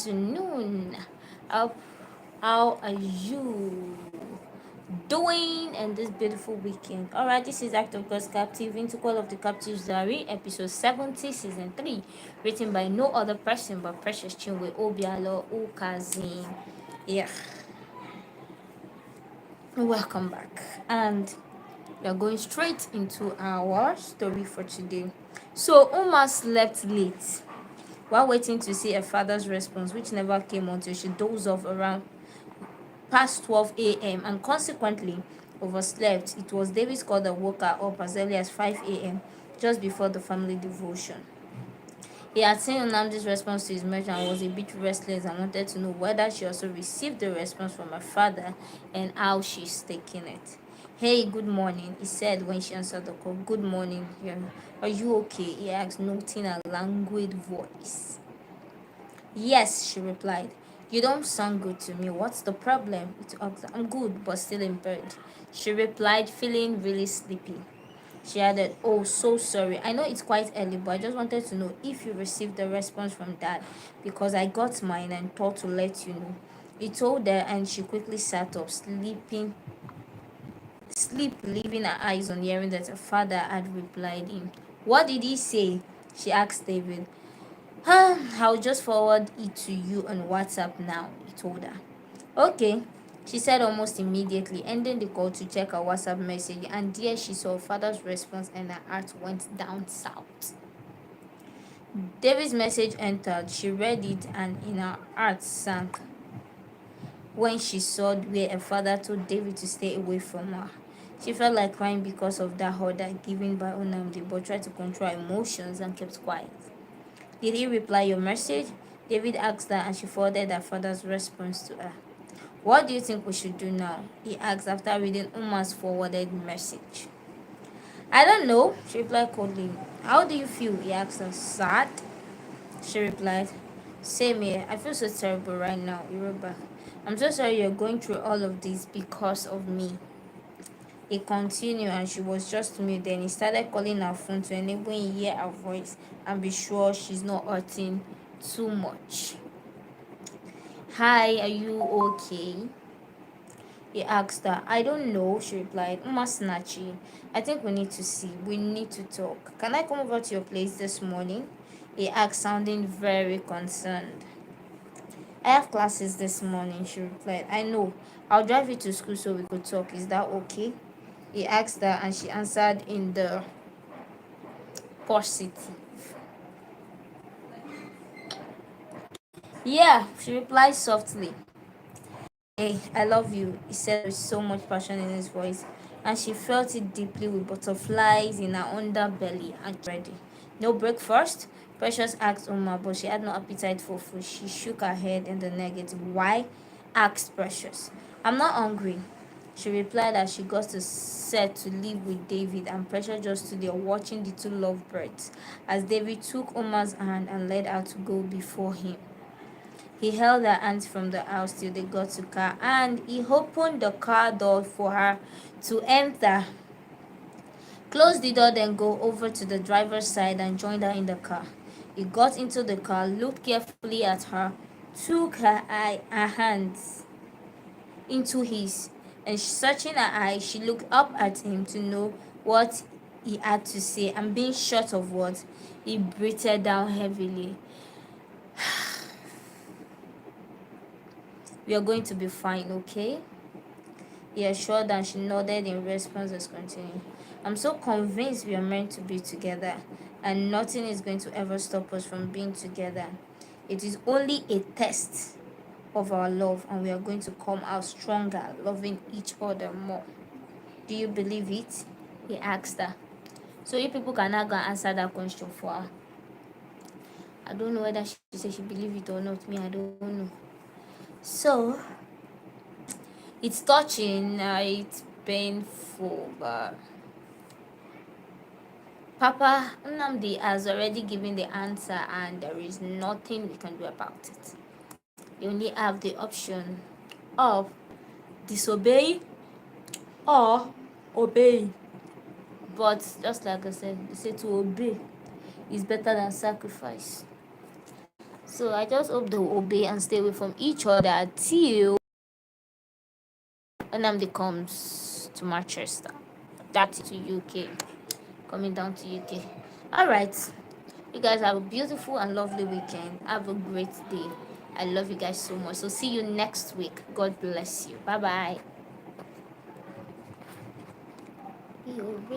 afternoon. How, how are you doing in this beautiful weekend? Alright, this is Act of God's Captive into Call of the Captives Diary, episode 70, season 3, written by no other person but Precious Chinwe Obialor-Ukazim. Yeah, welcome back. And we are going straight into our story for today. So, Uma slept late while waiting to see her father's response, which never came until she dozed off around past 12 a.m. and consequently overslept. It was David's call that woke her up as early as 5 a.m., just before the family devotion. He had seen Nnamdi's response to his message and was a bit restless and wanted to know whether she also received the response from her father and how she's taking it. "Hey, good morning," he said when she answered the call. "Good morning, yeah. Are you okay?" he asked, noting her languid voice. "Yes," she replied. "You don't sound good to me. What's the problem?" It asked. "I'm good, but still impaired," she replied, feeling really sleepy. She added, "Oh, so sorry. I know it's quite early, but I just wanted to know if you received the response from Dad, because I got mine and thought to let you know." He told her, and she quickly sat up, sleep leaving her eyes on hearing that her father had replied him. "What did he say?" she asked David. "I'll just forward it to you on WhatsApp now," he told her. "Okay," she said almost immediately, ending the call to check her WhatsApp message, and there she saw her father's response and her heart went down south. David's message entered, she read it, and in her heart sank when she saw where her father told David to stay away from her. She felt like crying because of that order given by Nnamdi, but tried to control her emotions and kept quiet. "Did he reply your message?" David asked her, and she forwarded her father's response to her. "What do you think we should do now?" he asked after reading Uma's forwarded message. "I don't know," she replied coldly. "How do you feel?" he asked her. "Sad," she replied. "Same here. I feel so terrible right now," he wrote back. "I'm so sorry you're going through all of this because of me." He continued, and she was just mute. Then he started calling her phone to enable him hear her voice and be sure she's not hurting too much. "Hi, are you okay?" he asked her. "I don't know," she replied. "Uma snatchy. I think we need to see. We need to talk. Can I come over to your place this morning?" he asked, sounding very concerned. "I have classes this morning," she replied. "I know. I'll drive you to school so we could talk. Is that okay?" he asked her, and she answered in the positive. "Yeah," she replied softly. "Hey, I love you," he said with so much passion in his voice, and she felt it deeply with butterflies in her underbelly and ready. "No breakfast?" Precious asked Uma, but she had no appetite for food. She shook her head in the negative. "Why?" asked Precious. "I'm not hungry," she replied as she got set to leave with David, and Precious just stood there watching the two lovebirds as David took Uma's hand and led her to go before him. He held her hands from the house till they got to the car, and he opened the car door for her to enter. Closed the door, then go over to the driver's side and joined her in the car. He got into the car, looked carefully at her, took her hands into his, and searching her eyes, she looked up at him to know what he had to say, and being short of words, he breathed down heavily. "We are going to be fine, okay?" he assured her, and she nodded in response as continued. "I'm so convinced we are meant to be together, and nothing is going to ever stop us from being together. It is only a test of our love, and we are going to come out stronger, loving each other more. Do you believe it?" he asked her. So if people can now go and answer that question for her. I don't know whether she said she believe it or not. Me, I don't know. So it's touching, it's painful, but Papa Nnamdi has already given the answer, and there is nothing we can do about it. You only have the option of disobey or obey. But just like I said, they say to obey is better than sacrifice. So I just hope they will obey and stay away from each other till Nnamdi comes to Manchester. That's to UK. Coming down to UK. Alright. You guys have a beautiful and lovely weekend. Have a great day. I love you guys so much. So see you next week. God bless you. Bye bye.